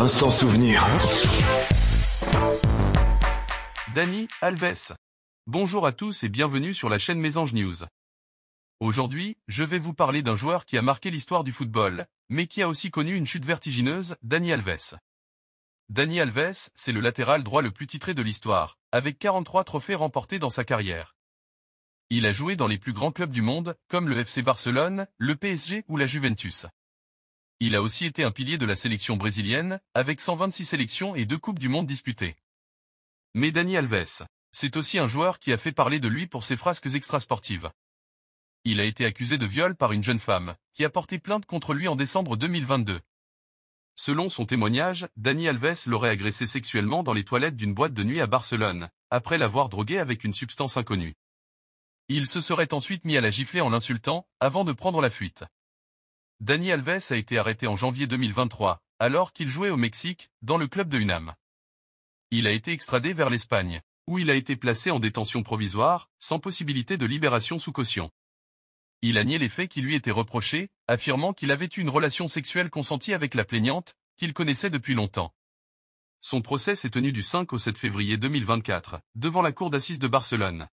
Instant souvenir. Dani Alves. Bonjour à tous et bienvenue sur la chaîne Mésange News. Aujourd'hui, je vais vous parler d'un joueur qui a marqué l'histoire du football, mais qui a aussi connu une chute vertigineuse, Dani Alves. Dani Alves, c'est le latéral droit le plus titré de l'histoire, avec 43 trophées remportés dans sa carrière. Il a joué dans les plus grands clubs du monde, comme le FC Barcelone, le PSG ou la Juventus. Il a aussi été un pilier de la sélection brésilienne, avec 126 sélections et 2 Coupes du Monde disputées. Mais Dani Alves, c'est aussi un joueur qui a fait parler de lui pour ses frasques extrasportives. Il a été accusé de viol par une jeune femme, qui a porté plainte contre lui en décembre 2022. Selon son témoignage, Dani Alves l'aurait agressé sexuellement dans les toilettes d'une boîte de nuit à Barcelone, après l'avoir drogué avec une substance inconnue. Il se serait ensuite mis à la gifler en l'insultant, avant de prendre la fuite. Dani Alves a été arrêté en janvier 2023, alors qu'il jouait au Mexique, dans le club de UNAM. Il a été extradé vers l'Espagne, où il a été placé en détention provisoire, sans possibilité de libération sous caution. Il a nié les faits qui lui étaient reprochés, affirmant qu'il avait eu une relation sexuelle consentie avec la plaignante, qu'il connaissait depuis longtemps. Son procès s'est tenu du 5 au 7 février 2024, devant la cour d'assises de Barcelone.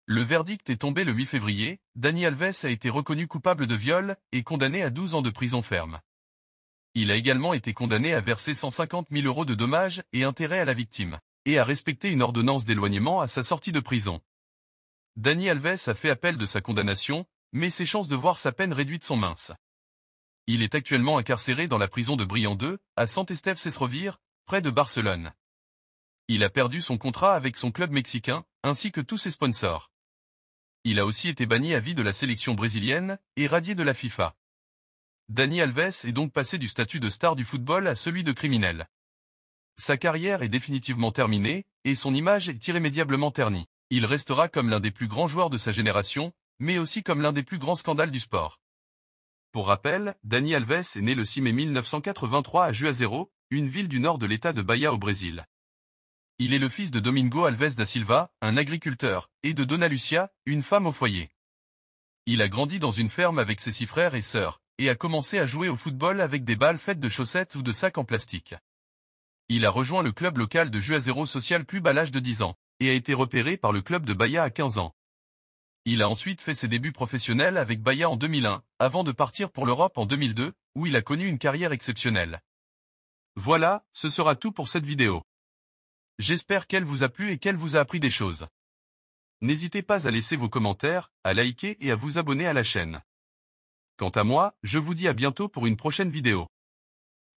Le verdict est tombé le 8 février, Dani Alves a été reconnu coupable de viol et condamné à 12 ans de prison ferme. Il a également été condamné à verser 150 000 € de dommages et intérêts à la victime, et à respecter une ordonnance d'éloignement à sa sortie de prison. Dani Alves a fait appel de sa condamnation, mais ses chances de voir sa peine réduite sont minces. Il est actuellement incarcéré dans la prison de Brian 2, à Sant Esteve Sesrovir, près de Barcelone. Il a perdu son contrat avec son club mexicain, ainsi que tous ses sponsors. Il a aussi été banni à vie de la sélection brésilienne, et radié de la FIFA. Dani Alves est donc passé du statut de star du football à celui de criminel. Sa carrière est définitivement terminée, et son image est irrémédiablement ternie. Il restera comme l'un des plus grands joueurs de sa génération, mais aussi comme l'un des plus grands scandales du sport. Pour rappel, Dani Alves est né le 6 mai 1983 à Juazeiro, une ville du nord de l'état de Bahia au Brésil. Il est le fils de Domingo Alves da Silva, un agriculteur, et de Dona Lucia, une femme au foyer. Il a grandi dans une ferme avec ses 6 frères et sœurs, et a commencé à jouer au football avec des balles faites de chaussettes ou de sacs en plastique. Il a rejoint le club local de Juazeiro Social Club à l'âge de 10 ans, et a été repéré par le club de Bahia à 15 ans. Il a ensuite fait ses débuts professionnels avec Bahia en 2001, avant de partir pour l'Europe en 2002, où il a connu une carrière exceptionnelle. Voilà, ce sera tout pour cette vidéo. J'espère qu'elle vous a plu et qu'elle vous a appris des choses. N'hésitez pas à laisser vos commentaires, à liker et à vous abonner à la chaîne. Quant à moi, je vous dis à bientôt pour une prochaine vidéo.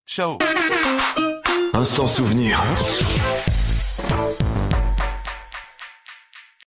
Ciao. Instant souvenir.